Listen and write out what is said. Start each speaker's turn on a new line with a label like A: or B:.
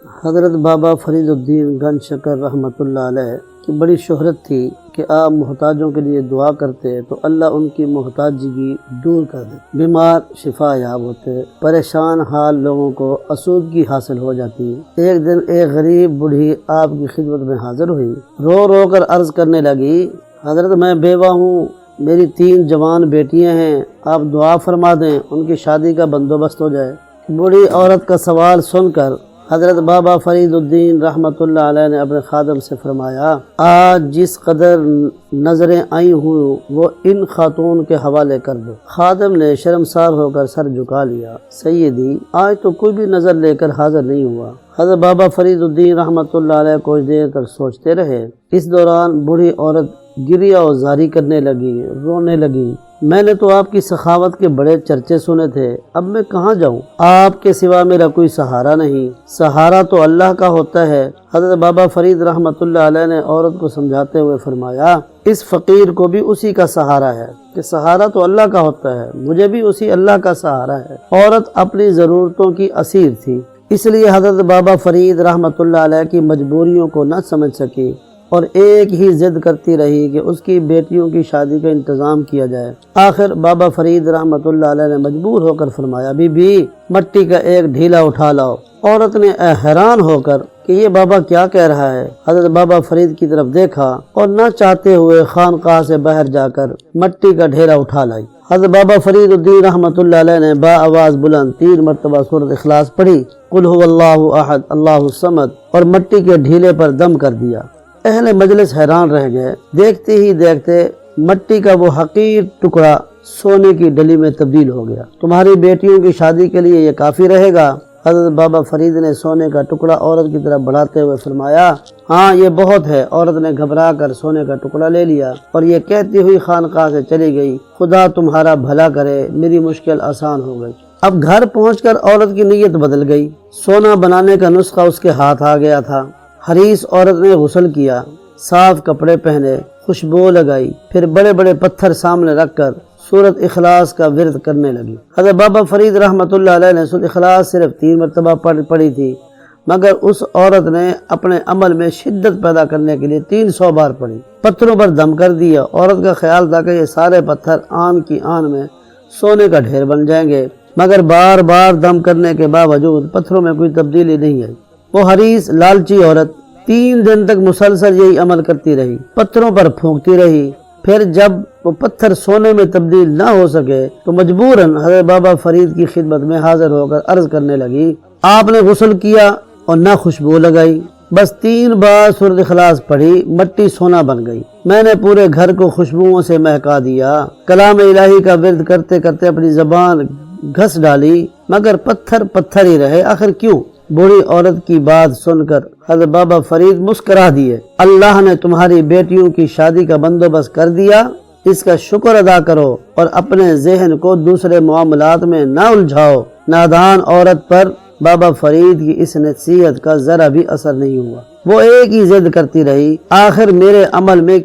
A: حضرت بابا فرید الدین گنج شکر رحمۃ اللہ علیہ کی بڑی شہرت تھی کہ آپ محتاجوں کے لیے دعا کرتے تو اللہ ان کی محتاجگی دور کر دے، بیمار شفا یاب ہوتے، پریشان حال لوگوں کو آسودگی حاصل ہو جاتی۔ ایک دن ایک غریب بوڑھی آپ کی خدمت میں حاضر ہوئی، رو رو کر عرض کرنے لگی، حضرت میں بیوہ ہوں، میری 3 جوان بیٹیاں ہیں، آپ دعا فرما دیں ان کی شادی کا بندوبست ہو جائے۔ بوڑھی عورت کا سوال سن کر حضرت بابا فرید الدین رحمۃ اللہ علیہ نے اپنے خادم سے فرمایا، آج جس قدر نظریں آئی ہوں وہ ان خاتون کے حوالے کر دو۔ خادم نے شرمسار ہو کر سر جھکا لیا، سیدی آج تو کوئی بھی نظر لے کر حاضر نہیں ہوا۔ حضرت بابا فرید الدین رحمۃ اللہ علیہ کچھ دیر تک سوچتے رہے۔ اس دوران بوڑھی عورت گریہ و زاری کرنے لگی، رونے لگی، میں نے تو آپ کی سخاوت کے بڑے چرچے سنے تھے، اب میں کہاں جاؤں؟ آپ کے سوا میرا کوئی سہارا نہیں، سہارا تو اللہ کا ہوتا ہے۔ حضرت بابا فرید رحمۃ اللہ علیہ نے عورت کو سمجھاتے ہوئے فرمایا، اس فقیر کو بھی اسی کا سہارا ہے کہ سہارا تو اللہ کا ہوتا ہے، مجھے بھی اسی اللہ کا سہارا ہے۔ عورت اپنی ضرورتوں کی اسیر تھی، اس لیے حضرت بابا فرید رحمۃ اللہ علیہ کی مجبوریوں کو نہ سمجھ سکی اور ایک ہی ضد کرتی رہی کہ اس کی بیٹیوں کی شادی کا انتظام کیا جائے۔ آخر بابا فرید رحمۃ اللہ علیہ نے مجبور ہو کر فرمایا، بی بی مٹی کا ایک ڈھیلا اٹھا لاؤ۔ عورت نے حیران ہو کر کہ یہ بابا کیا کہہ رہا ہے، حضرت بابا فرید کی طرف دیکھا اور نہ چاہتے ہوئے خانقاہ سے باہر جا کر مٹی کا ڈھیلا اٹھا لائی۔ حضرت بابا فرید الدین رحمۃ اللہ علیہ نے با آواز بلند 3 مرتبہ سورۃ اخلاص پڑھی، قل هو اللہ احد اللہ الصمد، اور مٹی کے ڈھیلے پر دم کر دیا۔ اہل مجلس حیران رہ گئے، دیکھتے ہی دیکھتے مٹی کا وہ حقیر ٹکڑا سونے کی ڈلی میں تبدیل ہو گیا۔ تمہاری بیٹیوں کی شادی کے لیے یہ کافی رہے گا؟ حضرت بابا فرید نے سونے کا ٹکڑا عورت کی طرف بڑھاتے ہوئے فرمایا، ہاں یہ بہت ہے۔ عورت نے گھبرا کر سونے کا ٹکڑا لے لیا اور یہ کہتی ہوئی خانقاہ سے چلی گئی، خدا تمہارا بھلا کرے، میری مشکل آسان ہو گئی۔ اب گھر پہنچ کر عورت کی نیت بدل گئی، سونا بنانے کا نسخہ اس کے ہاتھ آ گیا تھا۔ حریص عورت نے غسل کیا، صاف کپڑے پہنے، خوشبو لگائی، پھر بڑے بڑے پتھر سامنے رکھ کر سورۃ اخلاص کا ورد کرنے لگی۔ حضرت بابا فرید رحمۃ اللہ علیہ نے سورۃ اخلاص صرف 3 مرتبہ پڑھی تھی، مگر اس عورت نے اپنے عمل میں شدت پیدا کرنے کے لیے 300 بار پڑھی، پتھروں پر دم کر دیا۔ عورت کا خیال تھا کہ یہ سارے پتھر آن کی آن میں سونے کا ڈھیر بن جائیں گے، مگر بار بار دم کرنے کے باوجود پتھروں میں کوئی تبدیلی نہیں آئی۔ وہ حریص لالچی عورت 3 دن تک مسلسل یہی عمل کرتی رہی، پتھروں پر پھونکتی رہی۔ پھر جب وہ پتھر سونے میں تبدیل نہ ہو سکے تو مجبوراً حضرت بابا فرید کی خدمت میں حاضر ہو کر عرض کرنے لگی، آپ نے غسل کیا اور نہ خوشبو لگائی، بس 3 بار سورۃ اخلاص پڑھی، مٹی سونا بن گئی۔ میں نے پورے گھر کو خوشبوؤں سے مہکا دیا، کلام الہی کا ورد کرتے کرتے اپنی زبان گھس ڈالی، مگر پتھر پتھر ہی رہے، آخر کیوں؟ بوڑھی عورت کی بات سن کر حضرت بابا فرید مسکرا دیے، اللہ نے تمہاری بیٹیوں کی شادی کا بندوبست کر دیا، اس کا شکر ادا کرو اور اپنے ذہن کو دوسرے معاملات میں نہ الجھاؤ۔ نادان عورت پر بابا فرید کی اس نصیحت کا ذرا بھی اثر نہیں ہوا، وہ ایک ہی ضد کرتی رہی، آخر میرے عمل میں